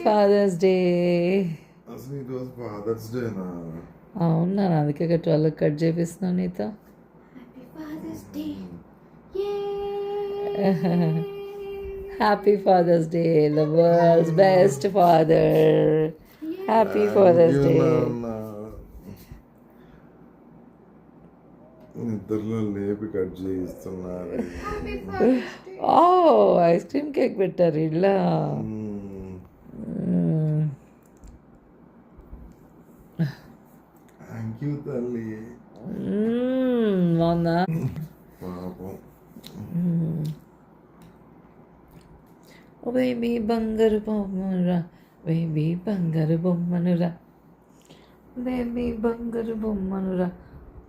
Fathers day. అసలు ఈరోజు fathers డేనా? అవునా, అందుకే 12 కట్ చేపిస్తున్నాను నీతో. Happy father's day, the world's best father. Happy father's day. నిద్రలో లేపి కట్ చేయిస్తున్నారు. ఓ, ఐస్ క్రీమ్ కేక్ పెట్టారు ఇలా. థ్యాంక్ యూ తల్లి. బాగుందా? పాపం. ఓ బేబీ బంగారు బొమ్మనురా, బేబీ బంగారు బొమ్మనురా, బేబీ బంగారు బొమ్మనురా.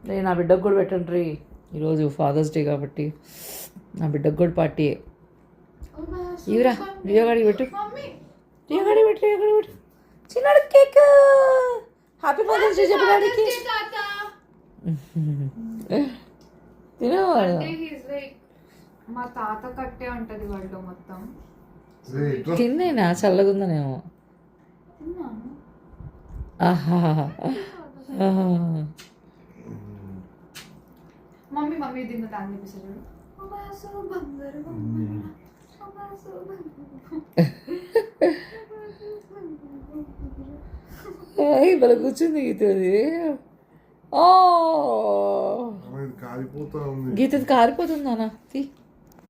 నేను నా బిడ్డకు కూడా పెట్టండి రీ, ఈరోజు ఫాదర్స్ డే కాబట్టి నా బిడ్డకు కూడా పార్టీ. ఇవరా రియగాడికి పెట్టు, రియగాడికి పెట్టు, రియగాడికి పెట్టు. చిన్నాడు కేక్. హ్యాపీ ఫాదర్స్ డే చెప్పడానికి తిను. మా తాత కట్టే ఉంటది వాళ్ళు మొత్తం. తిన్నేనా చల్లగుందనేమో. ఆహా, మమ్మీ మమ్మీ దీన్ని తాను చూపిస్తాడు. ఇలా కూర్చుంది గీతది. ఓ కాలిపోతా ఉంది. గీతది కారిపోతుందానా? తీ